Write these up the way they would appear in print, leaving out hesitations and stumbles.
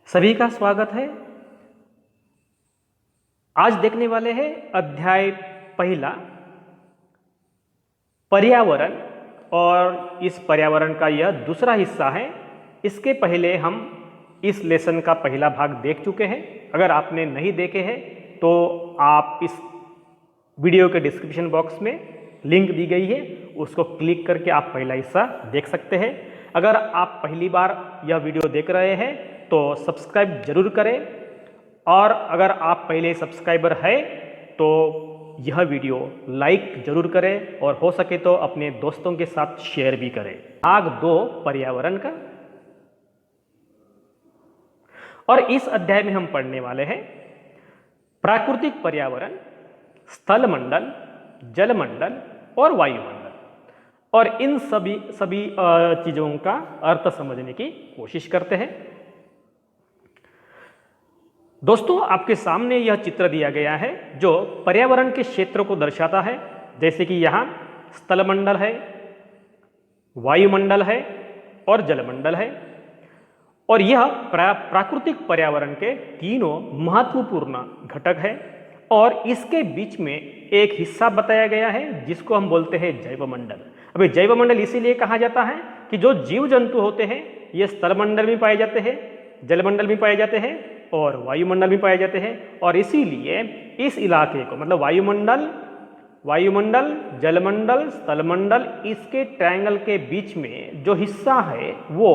सभी का स्वागत है। आज देखने वाले हैं अध्याय पहला पर्यावरण और इस पर्यावरण का यह दूसरा हिस्सा है। इसके पहले हम इस लेसन का पहला भाग देख चुके हैं। अगर आपने नहीं देखे हैं तो आप इस वीडियो के डिस्क्रिप्शन बॉक्स में लिंक दी गई है, उसको क्लिक करके आप पहला हिस्सा देख सकते हैं। अगर आप पहली बार यह वीडियो देख रहे हैं तो सब्सक्राइब जरूर करें, और अगर आप पहले सब्सक्राइबर है तो यह वीडियो लाइक जरूर करें और हो सके तो अपने दोस्तों के साथ शेयर भी करें। भाग 2 पर्यावरण का, और इस अध्याय में हम पढ़ने वाले हैं प्राकृतिक पर्यावरण, स्थलमंडल, जलमंडल और वायुमंडल, और इन सभी चीजों का अर्थ समझने की कोशिश करते हैं। दोस्तों, आपके सामने यह चित्र दिया गया है जो पर्यावरण के क्षेत्र को दर्शाता है। जैसे कि यहाँ स्थलमंडल है, वायुमंडल है और जलमंडल है, और यह प्राकृतिक पर्यावरण के तीनों महत्वपूर्ण घटक है। और इसके बीच में एक हिस्सा बताया गया है जिसको हम बोलते हैं जैवमंडल। अभी जैवमंडल इसीलिए कहा जाता है कि जो जीव जंतु होते हैं ये स्थलमंडल में पाए जाते हैं, जलमंडल में पाए जाते हैं और वायुमंडल में पाए जाते हैं। और इसीलिए इस इलाके को, मतलब वायुमंडल, जलमंडल, स्थलमंडल, इसके ट्रायंगल के बीच में जो हिस्सा है वो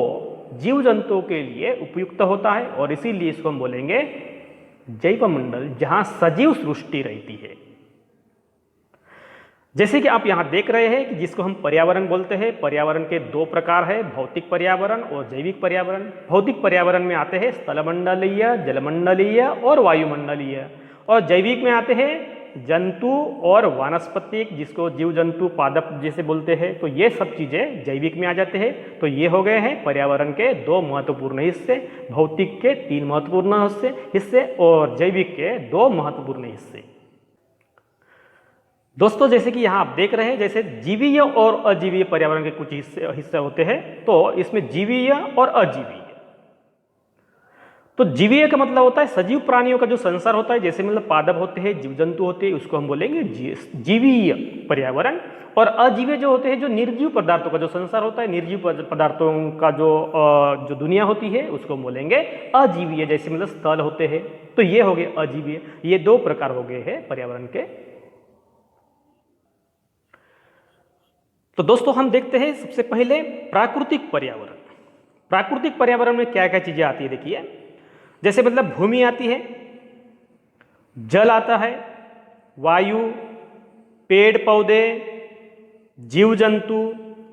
जीव जंतुओं के लिए उपयुक्त होता है, और इसीलिए इसको हम बोलेंगे जैवमंडल, जहां सजीव सृष्टि रहती है। जैसे कि आप यहां देख रहे हैं कि जिसको हम पर्यावरण बोलते हैं, पर्यावरण के 2 प्रकार है, भौतिक पर्यावरण और जैविक पर्यावरण। भौतिक पर्यावरण में आते हैं स्थलमंडलीय, जलमंडलीय और वायुमंडलीय, और जैविक में आते हैं जंतु और वानस्पतिक, जिसको जीव जंतु पादप जैसे बोलते हैं। तो ये सब चीजें जैविक में आ जाते हैं। तो ये हो गए हैं पर्यावरण के 2 महत्वपूर्ण हिस्से, भौतिक के 3 महत्वपूर्ण हिस्से और जैविक के 2 महत्वपूर्ण हिस्से। दोस्तों, जैसे कि यहाँ आप देख रहे हैं, जैसे जीवीय और अजीवीय पर्यावरण के कुछ हिस्से होते हैं, तो इसमें जीवीय और अजीवीय। तो जीवीय का मतलब होता है सजीव प्राणियों का जो संसार होता है, जैसे मतलब पादप होते हैं, जीव जंतु होते हैं, उसको हम बोलेंगे जीवीय पर्यावरण। और अजीवीय जो होते हैं, जो निर्जीव पदार्थों का जो संसार होता है, निर्जीव पदार्थों का जो दुनिया होती है, उसको हम बोलेंगे अजीवीय। जैसे मतलब स्थल होते हैं, तो ये हो गए अजीवीय। ये 2 प्रकार हो गए हैं पर्यावरण के। तो दोस्तों, हम देखते हैं सबसे पहले प्राकृतिक पर्यावरण। प्राकृतिक पर्यावरण में क्या क्या चीजें आती है, देखिए। जैसे मतलब भूमि आती है, जल आता है, वायु, पेड़ पौधे, जीव जंतु,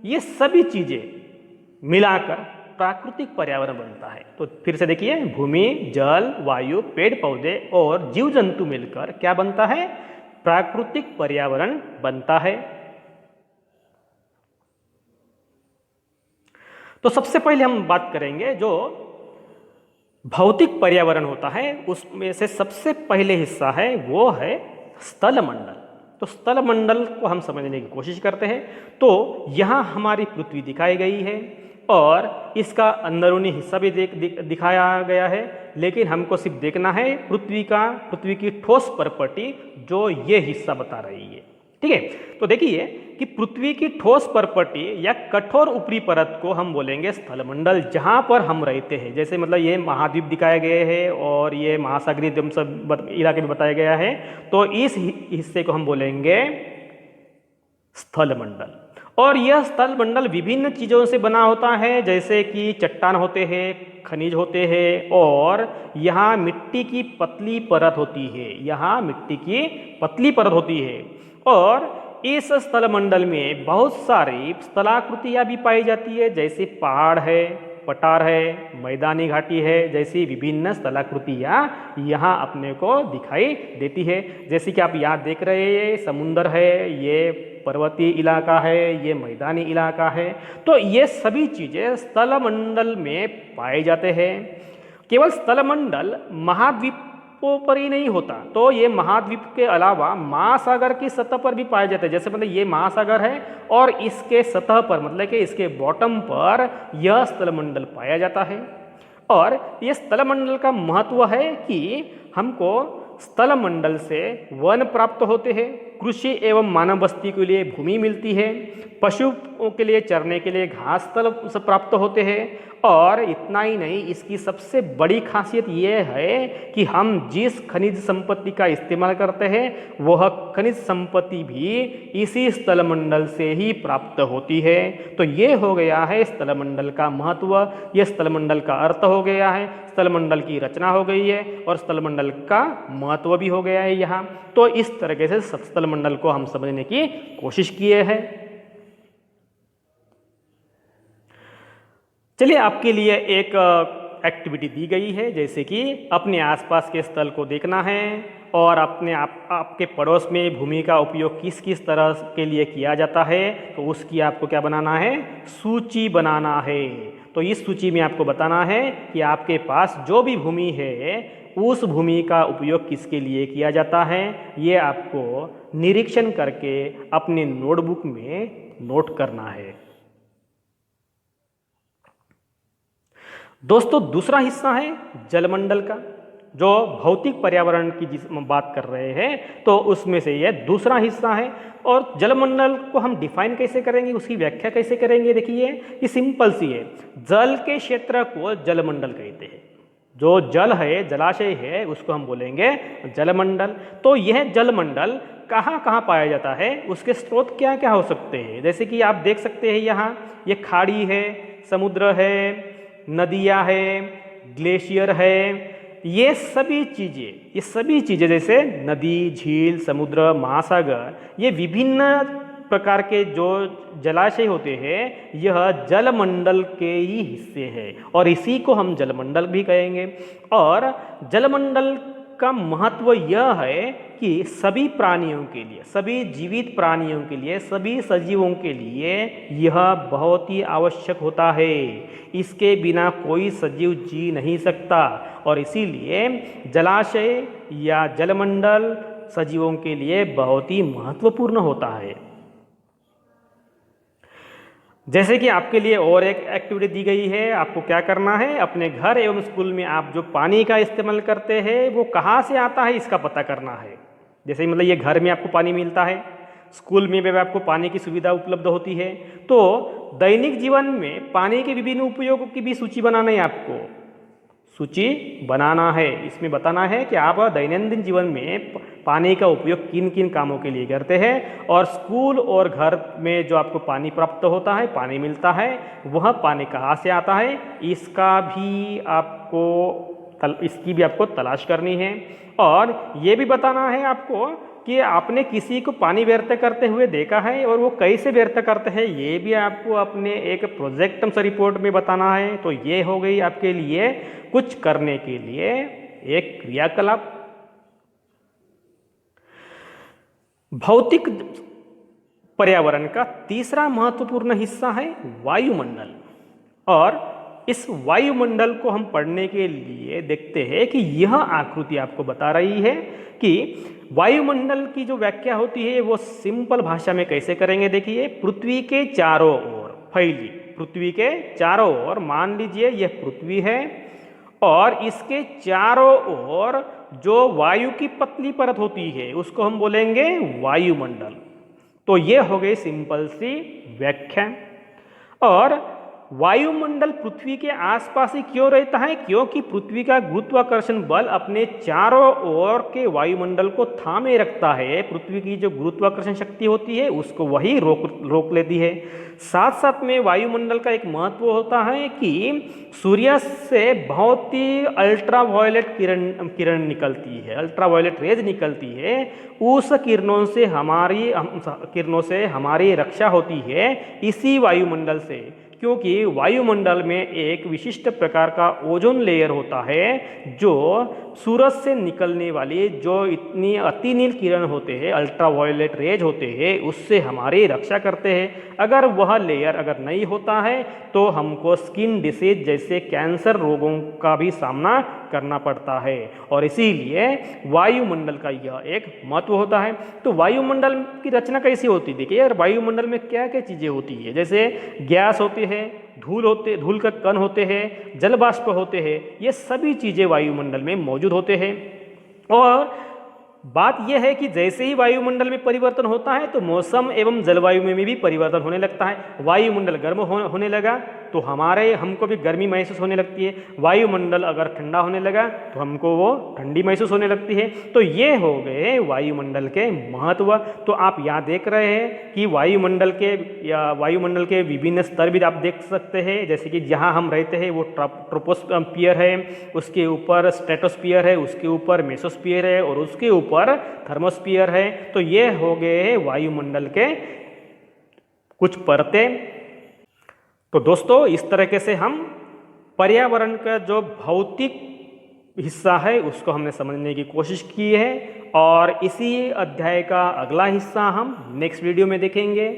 ये सभी चीजें मिलाकर प्राकृतिक पर्यावरण बनता है। तो फिर से देखिए, भूमि, जल, वायु, पेड़ पौधे और जीव जंतु मिलकर क्या बनता है? प्राकृतिक पर्यावरण बनता है। तो सबसे पहले हम बात करेंगे जो भौतिक पर्यावरण होता है, उसमें से सबसे पहले हिस्सा है वो है स्थलमंडल। तो स्थलमंडल को हम समझने की कोशिश करते हैं। तो यहाँ हमारी पृथ्वी दिखाई गई है और इसका अंदरूनी हिस्सा भी दिखाया गया है, लेकिन हमको सिर्फ देखना है पृथ्वी की ठोस प्रॉपर्टी जो ये हिस्सा बता रही है। ठीक है, तो देखिए कि पृथ्वी की ठोस प्रॉपर्टी या कठोर ऊपरी परत को हम बोलेंगे स्थलमंडल, जहां पर हम रहते हैं। जैसे मतलब ये महाद्वीप दिखाए गए हैं और ये महासागरीय सब इलाके में बताया गया है, तो इस हिस्से को हम बोलेंगे स्थलमंडल। और यह स्थलमंडल विभिन्न चीजों से बना होता है, जैसे कि चट्टान होते हैं, खनिज होते हैं, और यहाँ मिट्टी की पतली परत होती है। यहाँ मिट्टी की पतली परत होती है, और इस स्थलमंडल में बहुत सारी स्थलाकृतियां भी पाई जाती है, जैसे पहाड़ है, पठार है, मैदानी घाटी है, जैसी विभिन्न स्थलाकृतियां यहाँ अपने को दिखाई देती है। जैसे कि आप यहाँ देख रहे हैं, समुंदर है, ये पर्वतीय इलाका है, ये मैदानी इलाका है। तो ये सभी चीजें स्थलमंडल में पाए जाते हैं। केवल स्थलमंडल महाद्वीप पर ही नहीं होता, तो ये महाद्वीप के अलावा महासागर की सतह पर भी पाए जाते हैं। जैसे मतलब ये महासागर है और इसके सतह पर, मतलब कि इसके बॉटम पर यह स्थलमंडल पाया जाता है। और ये स्थलमंडल का महत्व है कि हमको स्थलमंडल से वन प्राप्त होते हैं, कृषि एवं मानव बस्ती के लिए भूमि मिलती है, पशुओं के लिए चरने के लिए घास स्थल से प्राप्त होते हैं। और इतना ही नहीं, इसकी सबसे बड़ी खासियत ये है कि हम जिस खनिज संपत्ति का इस्तेमाल करते हैं वह खनिज संपत्ति भी इसी स्थलमंडल से ही प्राप्त होती है। तो ये हो गया है स्थलमंडल का महत्व, ये स्थलमंडल का अर्थ हो गया है, स्थलमंडल की रचना हो गई है और स्थलमंडल का महत्व भी हो गया है यहाँ। तो इस तरीके से स्थलमंडल को हम समझने की कोशिश किए हैं। चलिए, आपके लिए एक एक्टिविटी दी गई है, जैसे कि अपने आसपास के स्थल को देखना है और आपके पड़ोस में भूमि का उपयोग किस किस तरह के लिए किया जाता है, तो उसकी आपको क्या बनाना है, सूची बनाना है। तो इस सूची में आपको बताना है कि आपके पास जो भी भूमि है उस भूमि का उपयोग किसके लिए किया जाता है, ये आपको निरीक्षण करके अपने नोटबुक में नोट करना है। दोस्तों, दूसरा हिस्सा है जलमंडल का, जो भौतिक पर्यावरण की जिस बात कर रहे हैं तो उसमें से यह दूसरा हिस्सा है। और जलमंडल को हम डिफाइन कैसे करेंगे, उसकी व्याख्या कैसे करेंगे, देखिए ये सिंपल सी है। जल के क्षेत्र को जलमंडल कहते हैं। जो जल है, जलाशय है, उसको हम बोलेंगे जलमंडल। तो यह जलमंडल कहाँ कहाँ पाया जाता है, उसके स्रोत क्या क्या हो सकते हैं, जैसे कि आप देख सकते हैं यहाँ ये खाड़ी है, समुद्र है, नदियाँ है, ग्लेशियर है, ये सभी चीज़ें जैसे नदी, झील, समुद्र, महासागर, ये विभिन्न प्रकार के जो जलाशय होते हैं यह जलमंडल के ही हिस्से हैं और इसी को हम जलमंडल भी कहेंगे। और जलमंडल का महत्व यह है कि सभी प्राणियों के लिए, सभी जीवित प्राणियों के लिए, सभी सजीवों के लिए यह बहुत ही आवश्यक होता है। इसके बिना कोई सजीव जी नहीं सकता और इसीलिए जलाशय या जलमंडल सजीवों के लिए बहुत ही महत्वपूर्ण होता है। जैसे कि आपके लिए और एक एक्टिविटी दी गई है, आपको क्या करना है, अपने घर एवं स्कूल में आप जो पानी का इस्तेमाल करते हैं वो कहाँ से आता है इसका पता करना है। जैसे मतलब ये घर में आपको पानी मिलता है, स्कूल में भी आपको पानी की सुविधा उपलब्ध होती है, तो दैनिक जीवन में पानी के विभिन्न उपयोगों की भी सूची बनाना है, आपको सूची बनाना है। इसमें बताना है कि आप दैनंदिन जीवन में पानी का उपयोग किन किन कामों के लिए करते हैं और स्कूल और घर में जो आपको पानी प्राप्त होता है, पानी मिलता है, वह पानी कहाँ से आता है इसकी भी आपको तलाश करनी है। और ये भी बताना है आपको कि आपने किसी को पानी व्यर्थ करते हुए देखा है और वो कैसे व्यर्थ करते हैं, ये भी आपको अपने एक प्रोजेक्ट रिपोर्ट में बताना है। तो ये हो गई आपके लिए कुछ करने के लिए एक क्रियाकलाप। भौतिक पर्यावरण का तीसरा महत्वपूर्ण हिस्सा है वायुमंडल। और इस वायुमंडल को हम पढ़ने के लिए देखते हैं कि यह आकृति आपको बता रही है कि वायुमंडल की जो व्याख्या होती है वो सिंपल भाषा में कैसे करेंगे। देखिए, पृथ्वी के चारों ओर फैली, पृथ्वी के चारों ओर मान लीजिए यह पृथ्वी है और इसके चारों ओर जो वायु की पतली परत होती है उसको हम बोलेंगे वायुमंडल। तो ये हो गई सिंपल सी व्याख्या। और वायुमंडल पृथ्वी के आसपास ही क्यों रहता है, क्योंकि पृथ्वी का गुरुत्वाकर्षण बल अपने चारों ओर के वायुमंडल को थामे रखता है। पृथ्वी की जो गुरुत्वाकर्षण शक्ति होती है उसको वही रोक लेती है। साथ साथ में वायुमंडल का एक महत्व होता है कि सूर्य से बहुत ही अल्ट्रावायलेट किरण निकलती है, अल्ट्रावायलेट रेज निकलती है। उस किरणों से हमारी रक्षा होती है इसी वायुमंडल से, क्योंकि वायुमंडल में एक विशिष्ट प्रकार का ओजोन लेयर होता है जो सूरज से निकलने वाली जो इतनी अतिनील किरण होते हैं, अल्ट्रावायलेट रेज होते हैं, उससे हमारी रक्षा करते हैं। अगर वह लेयर अगर नहीं होता है तो हमको स्किन डिसीज जैसे कैंसर रोगों का भी सामना करना पड़ता है और इसीलिए वायुमंडल का यह एक महत्व होता है। तो वायुमंडल की रचना कैसी होती है, देखिए यार, वायुमंडल में क्या क्या चीज़ें होती है, जैसे गैस होती है, धूल के कण होते हैं, जल बाष्प होते हैं, ये सभी चीज़ें वायुमंडल में मौजूद होते हैं। और बात यह है कि जैसे ही वायुमंडल में परिवर्तन होता है तो मौसम एवं जलवायु में भी परिवर्तन होने लगता है। वायुमंडल गर्म होने लगा तो हमको भी गर्मी महसूस होने लगती है। वायुमंडल अगर ठंडा होने लगा तो हमको वो ठंडी महसूस होने लगती है। तो ये हो गए वायुमंडल के महत्व। तो आप यहाँ देख रहे हैं कि वायुमंडल के विभिन्न स्तर भी आप देख सकते हैं। जैसे कि जहाँ हम रहते हैं वो ट्रोपोस्फियर है, उसके ऊपर स्ट्रेटोस्फियर है, उसके ऊपर मेसोस्फियर है और उसके ऊपर थर्मोस्फियर है। तो ये हो गए वायुमंडल के कुछ परतें। तो दोस्तों इस तरीके से हम पर्यावरण का जो भौतिक हिस्सा है उसको हमने समझने की कोशिश की है और इसी अध्याय का अगला हिस्सा हम नेक्स्ट वीडियो में देखेंगे।